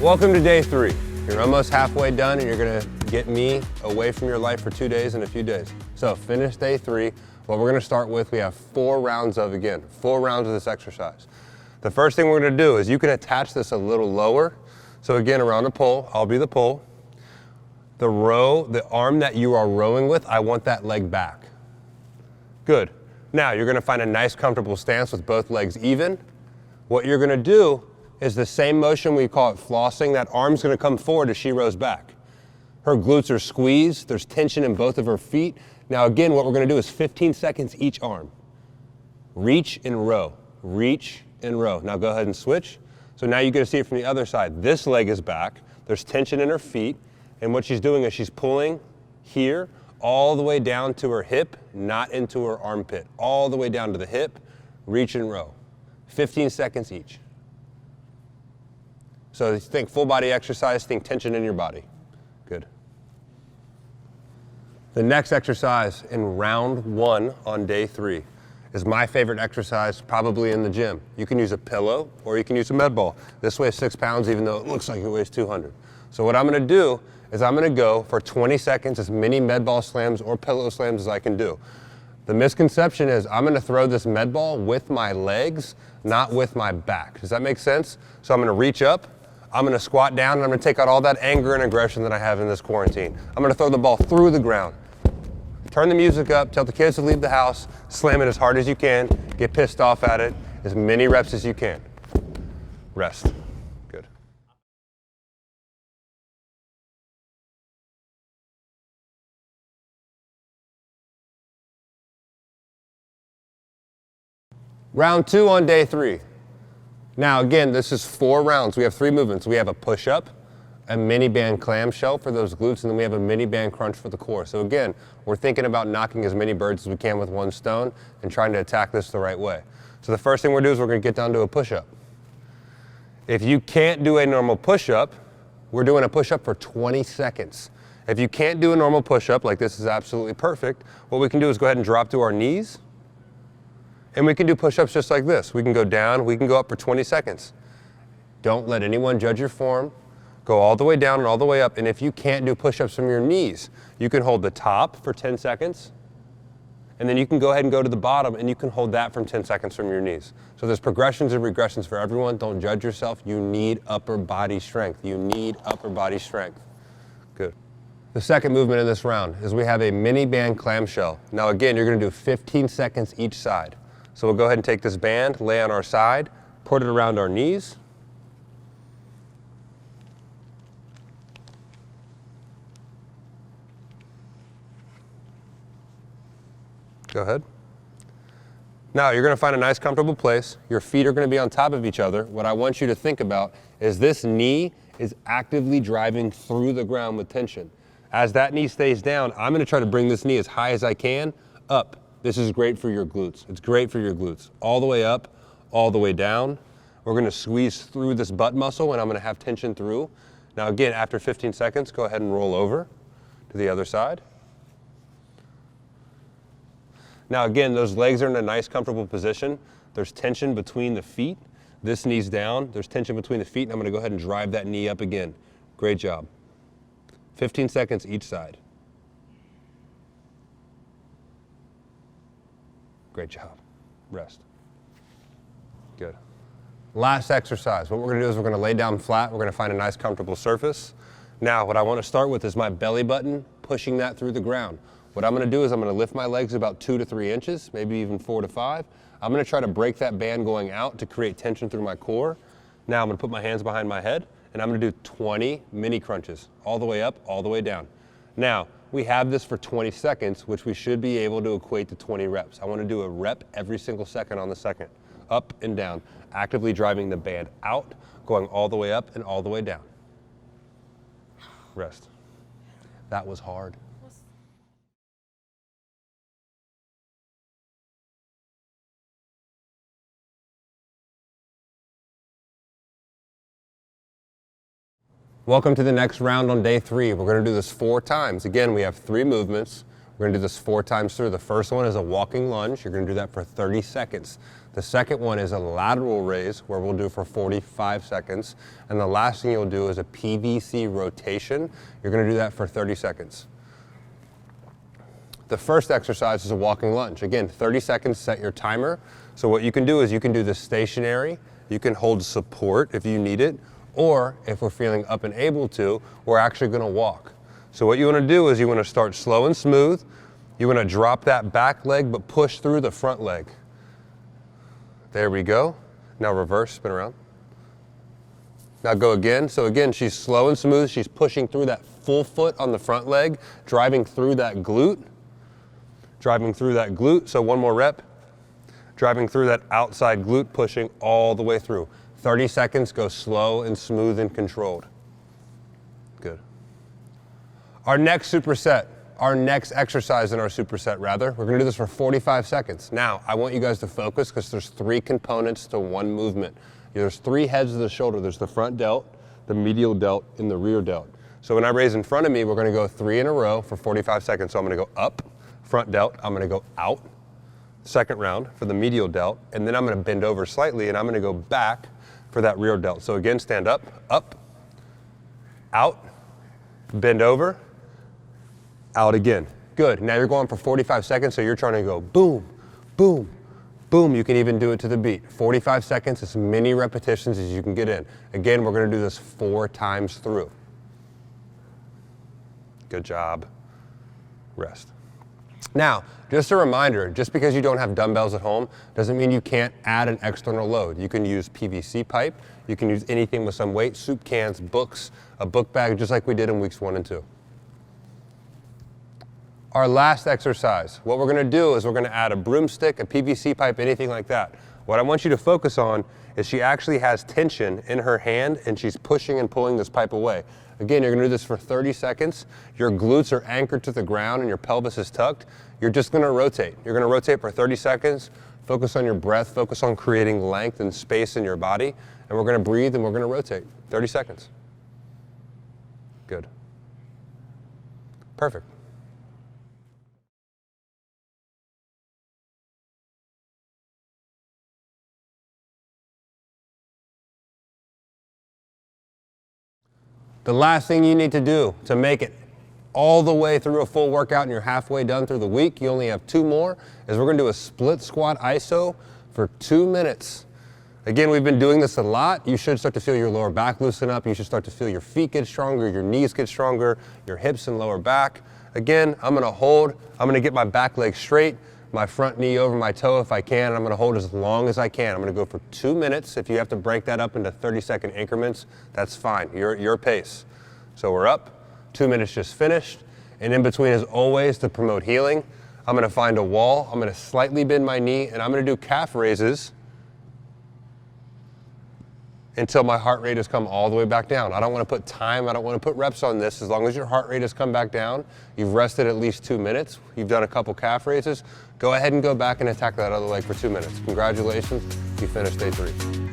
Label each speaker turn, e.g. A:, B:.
A: Welcome to day 3. You're almost halfway done and you're gonna get me away from your life for 2 days in a few days. So finish day 3. What we're gonna start with, we have 4 rounds of this exercise. The first thing we're gonna do is you can attach this a little lower. So again, around a pole, I'll be the pole. The arm that you are rowing with, I want that leg back. Good. Now you're gonna find a nice comfortable stance with both legs even. What you're gonna do is the same motion, we call it flossing. That arm's gonna come forward as she rows back. Her glutes are squeezed, there's tension in both of her feet. Now again, what we're gonna do is 15 seconds each arm. Reach and row, reach and row. Now go ahead and switch. So now you get to see it from the other side. This leg is back, there's tension in her feet, and what she's doing is she's pulling here all the way down to her hip, not into her armpit. All the way down to the hip, reach and row. 15 seconds each. So think full body exercise, think tension in your body. Good. The next exercise in round 1 on day 3 is my favorite exercise probably in the gym. You can use a pillow or you can use a med ball. This weighs 6 pounds even though it looks like it weighs 200. So what I'm gonna do is I'm gonna go for 20 seconds as many med ball slams or pillow slams as I can do. The misconception is I'm gonna throw this med ball with my legs, not with my back. Does that make sense? So I'm gonna reach up, I'm gonna squat down, and I'm gonna take out all that anger and aggression that I have in this quarantine. I'm gonna throw the ball through the ground. Turn the music up, tell the kids to leave the house, slam it as hard as you can, get pissed off at it, as many reps as you can. Rest. Good. Round 2 on day 3. Now again, this is 4 rounds. We have 3 movements. We have a push-up, a mini band clamshell for those glutes, and then we have a mini band crunch for the core. So again, we're thinking about knocking as many birds as we can with one stone and trying to attack this the right way. So the first thing we're doing is we're gonna get down to a push-up. If you can't do a normal push-up, we're doing a push-up for 20 seconds. If you can't do a normal push-up, like this is absolutely perfect, what we can do is go ahead and drop to our knees, and we can do push-ups just like this. We can go down, we can go up for 20 seconds. Don't let anyone judge your form. Go all the way down and all the way up, and if you can't do push-ups from your knees, you can hold the top for 10 seconds, and then you can go ahead and go to the bottom, and you can hold that from 10 seconds from your knees. So there's progressions and regressions for everyone. Don't judge yourself. You need upper body strength. You need upper body strength. Good. The second movement in this round is we have a mini band clamshell. Now again, you're gonna do 15 seconds each side. So we'll go ahead and take this band, lay on our side, put it around our knees. Go ahead. Now you're gonna find a nice comfortable place. Your feet are gonna be on top of each other. What I want you to think about is this knee is actively driving through the ground with tension. As that knee stays down, I'm gonna try to bring this knee as high as I can up. This is great for your glutes. It's great for your glutes. All the way up, all the way down. We're gonna squeeze through this butt muscle and I'm gonna have tension through. Now again, after 15 seconds, go ahead and roll over to the other side. Now again, those legs are in a nice comfortable position. There's tension between the feet. This knee's down. There's tension between the feet and I'm gonna go ahead and drive that knee up again. Great job. 15 seconds each side. Great job. Rest. Good. Last exercise. What we're gonna do is we're gonna lay down flat. We're gonna find a nice comfortable surface. Now, what I wanna start with is my belly button, pushing that through the ground. What I'm gonna do is I'm gonna lift my legs about 2 to 3 inches, maybe even 4 to 5. I'm gonna try to break that band going out to create tension through my core. Now I'm gonna put my hands behind my head and I'm gonna do 20 mini crunches, all the way up, all the way down. Now, we have this for 20 seconds, which we should be able to equate to 20 reps. I wanna do a rep every single second on the second, up and down, actively driving the band out, going all the way up and all the way down. Rest. That was hard. Welcome to the next round on day 3. We're gonna do this 4 times. Again, we have 3 movements. We're gonna do this 4 times through. The first one is a walking lunge. You're gonna do that for 30 seconds. The second one is a lateral raise, where we'll do for 45 seconds. And the last thing you'll do is a PVC rotation. You're gonna do that for 30 seconds. The first exercise is a walking lunge. Again, 30 seconds, set your timer. So what you can do is you can do this stationary, you can hold support if you need it, or if we're feeling up and able to, we're actually gonna walk. So what you wanna do is you wanna start slow and smooth. You wanna drop that back leg, but push through the front leg. There we go. Now reverse, spin around. Now go again. So again, she's slow and smooth. She's pushing through that full foot on the front leg, driving through that glute. Driving through that glute. So one more rep. Driving through that outside glute, pushing all the way through. 30 seconds, go slow and smooth and controlled. Good. Our next superset. Our next exercise in our superset, rather, we're gonna do this for 45 seconds. Now, I want you guys to focus because there's 3 components to one movement. There's 3 heads of the shoulder. There's the front delt, the medial delt, and the rear delt. So when I raise in front of me, we're gonna go 3 in a row for 45 seconds. So I'm gonna go up, front delt, I'm gonna go out, second round for the medial delt, and then I'm gonna bend over slightly and I'm gonna go back for that rear delt. So again, stand up, out, bend over, out again. Good. Now you're going for 45 seconds, so you're trying to go boom, boom, boom. You can even do it to the beat. 45 seconds, as many repetitions as you can get in. Again, we're going to do this 4 times through. Good job. Rest. Now, just a reminder, just because you don't have dumbbells at home doesn't mean you can't add an external load. You can use PVC pipe, you can use anything with some weight, soup cans, books, a book bag, just like we did in weeks 1 and 2. Our last exercise, what we're gonna do is we're gonna add a broomstick, a PVC pipe, anything like that. What I want you to focus on is she actually has tension in her hand and she's pushing and pulling this pipe away. Again, you're gonna do this for 30 seconds. Your glutes are anchored to the ground and your pelvis is tucked. You're just gonna rotate. You're gonna rotate for 30 seconds, focus on your breath, focus on creating length and space in your body, and we're gonna breathe and we're gonna rotate. 30 seconds. Good. Perfect. The last thing you need to do to make it all the way through a full workout and you're halfway done through the week, you only have 2 more, is we're gonna do a split squat iso for 2 minutes. Again, we've been doing this a lot. You should start to feel your lower back loosen up. You should start to feel your feet get stronger, your knees get stronger, your hips and lower back. Again, I'm gonna hold, I'm gonna get my back leg straight, my front knee over my toe if I can, and I'm gonna hold as long as I can. I'm gonna go for 2 minutes. If you have to break that up into 30-second increments, that's fine, you're at your pace. So we're up, 2 minutes just finished, and in between, as always, to promote healing, I'm gonna find a wall, I'm gonna slightly bend my knee, and I'm gonna do calf raises until my heart rate has come all the way back down. I don't wanna put time, I don't wanna put reps on this. As long as your heart rate has come back down, you've rested at least 2 minutes, you've done a couple calf raises, go ahead and go back and attack that other leg for 2 minutes. Congratulations, you finished day 3.